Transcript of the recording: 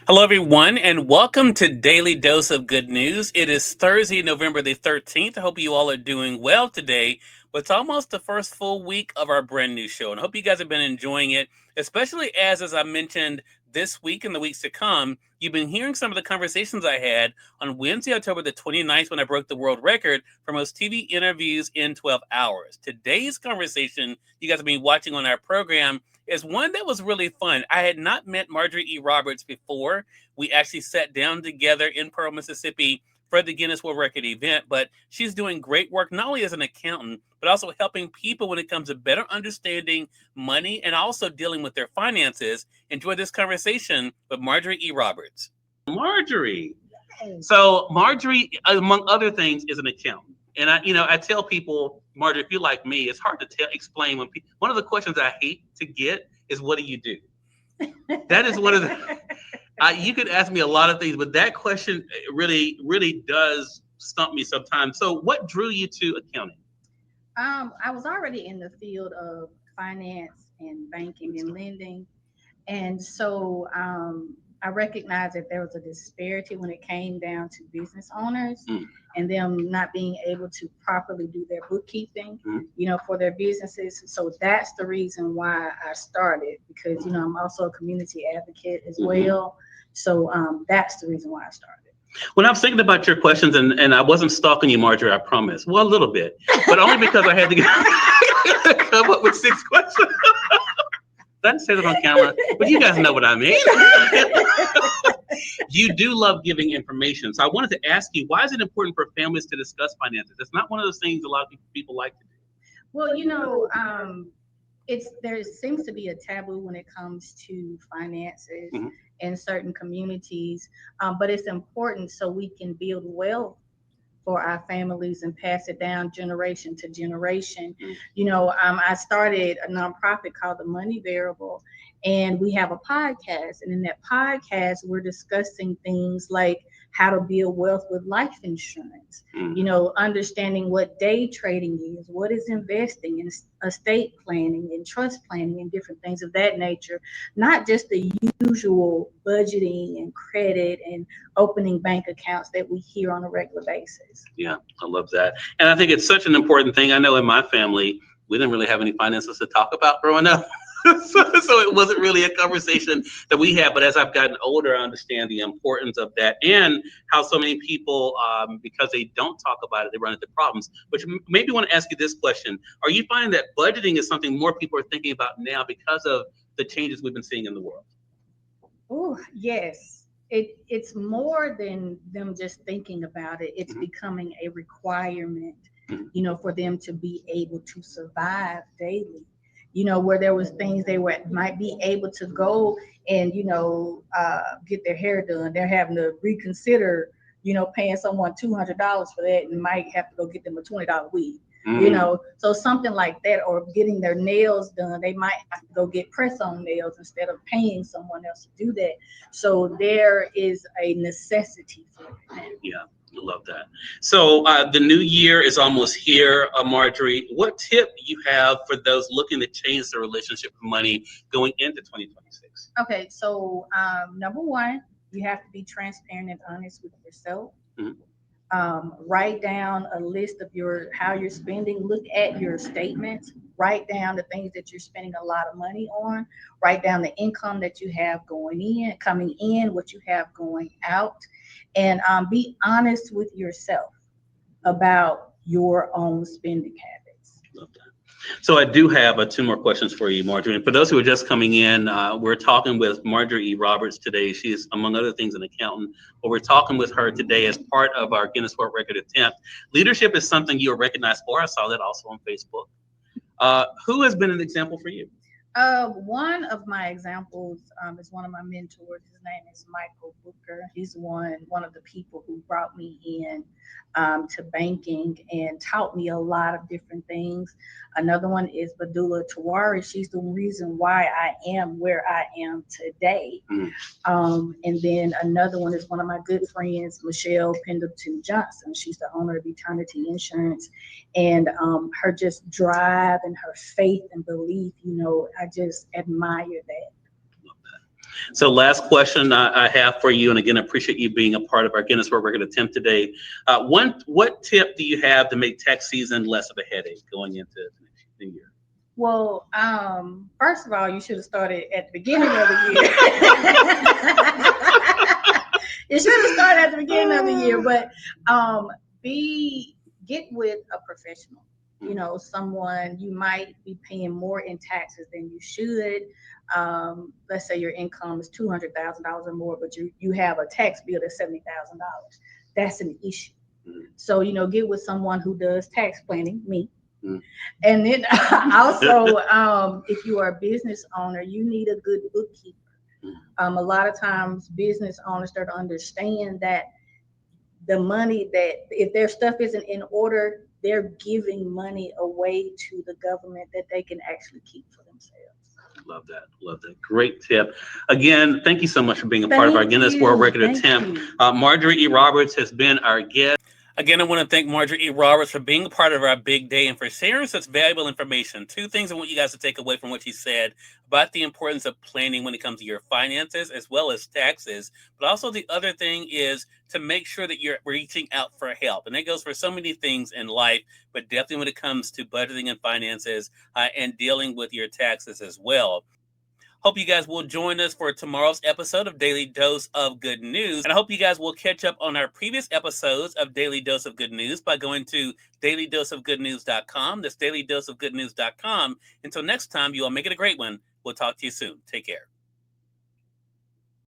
Hello, everyone, and welcome to Daily Dose of Good News. It is Thursday, November the 13th. I hope you all are doing well today. But it's almost the first full week of our brand new show, and I hope you guys have been enjoying it, especially as I mentioned this week and the weeks to come, you've been hearing some of the conversations I had on Wednesday, October the 29th, when I broke the world record for most TV interviews in 12 hours. Today's conversation you guys have been watching on our program is one that was really fun. I had not met Marjorie E. Roberts before. We actually sat down together in Pearl, Mississippi for the Guinness World Record event, but she's doing great work not only as an accountant, but also helping people when it comes to better understanding money and also dealing with their finances. Enjoy this conversation with Marjorie E. Roberts. Marjorie. So Marjorie, among other things, is an accountant. And I tell people, Marjorie, if you're like me, it's hard to explain when people. One of the questions I hate to get is, "What do you do?" That is one of the. You could ask me a lot of things, but that question really, really does stump me sometimes. So, what drew you to accounting? I was already in the field of finance and banking and lending. And so I recognized that there was a disparity when it came down to business owners and them not being able to properly do their bookkeeping, for their businesses. So that's the reason why I started, because, I'm also a community advocate as well. So that's the reason why I started. When I was thinking about your questions, and I wasn't stalking you, Marjorie, I promise. Well, a little bit, but only because I had to come up with 6 questions. I didn't say that on camera, but you guys know what I mean. You do love giving information. So I wanted to ask you, why is it important for families to discuss finances? It's not one of those things a lot of people like to do. Well, there seems to be a taboo when it comes to finances in certain communities, but it's important so we can build wealth for our families and pass it down generation to generation. I started a nonprofit called the Money Variable, and we have a podcast. And in that podcast, we're discussing things like how to build wealth with life insurance, understanding what day trading is, what is investing in estate planning and trust planning and different things of that nature, not just the usual budgeting and credit and opening bank accounts that we hear on a regular basis. Yeah, I love that. And I think it's such an important thing. I know in my family, we didn't really have any finances to talk about growing up. So it wasn't really a conversation that we had. But as I've gotten older, I understand the importance of that and how so many people, because they don't talk about it, they run into problems. Which made me want to ask you this question. Are you finding that budgeting is something more people are thinking about now because of the changes we've been seeing in the world? Oh, yes. It's more than them just thinking about it. It's becoming a requirement, for them to be able to survive daily. Where there was things they might be able to go and, get their hair done. They're having to reconsider, paying someone $200 for that, and might have to go get them a $20 wig. So something like that, or getting their nails done, they might have to go get press-on nails instead of paying someone else to do that. So there is a necessity for it. Yeah, I love that. So the new year is almost here, Marjorie. What tip you have for those looking to change their relationship with money going into 2026? Okay, so number one, you have to be transparent and honest with yourself. Write down a list of how you're spending. Look at your statements. Write down the things that you're spending a lot of money on. Write down the income that you have coming in, what you have going out, and be honest with yourself about your own spending habits. Love that. So I do have 2 more questions for you, Marjorie. And for those who are just coming in, we're talking with Marjorie E. Roberts today. She is, among other things, an accountant. But we're talking with her today as part of our Guinness World Record attempt. Leadership is something you are recognized for. I saw that also on Facebook. Who has been an example for you? One of my examples is one of my mentors. His name is Michael Booker. He's one of the people who brought me in to banking and taught me a lot of different things. Another one is Badula Tawari. She's the reason why I am where I am today. And then another one is one of my good friends, Michelle Pendleton Johnson. She's the owner of Eternity Insurance. And her just drive and her faith and belief, I just admire that. So last question I have for you, and again, I appreciate you being a part of our Guinness World Record attempt today. What tip do you have to make tax season less of a headache going into the new year? Well, first of all, you should have started at the beginning of the year. You should have started at the beginning of the year, but get with a professional. You know, someone you might be paying more in taxes than you should. Let's say your income is $200,000 or more, but you have a tax bill that's $70,000. That's an issue. So, you know, get with someone who does tax planning, me. And then also, if you are a business owner, you need a good bookkeeper. A lot of times business owners start to understand that the money that if their stuff isn't in order, they're giving money away to the government that they can actually keep for themselves. Love that. Love that. Great tip. Again, thank you so much for being a part of our Guinness World Record attempt. Marjorie E. Roberts has been our guest. Again, I want to thank Marjorie E. Roberts for being a part of our big day and for sharing such valuable information. Two things I want you guys to take away from what she said about the importance of planning when it comes to your finances as well as taxes. But also the other thing is to make sure that you're reaching out for help. And that goes for so many things in life, but definitely when it comes to budgeting and finances and dealing with your taxes as well. Hope you guys will join us for tomorrow's episode of Daily Dose of Good News. And I hope you guys will catch up on our previous episodes of Daily Dose of Good News by going to dailydoseofgoodnews.com. That's dailydoseofgoodnews.com. Until next time, you all make it a great one. We'll talk to you soon. Take care.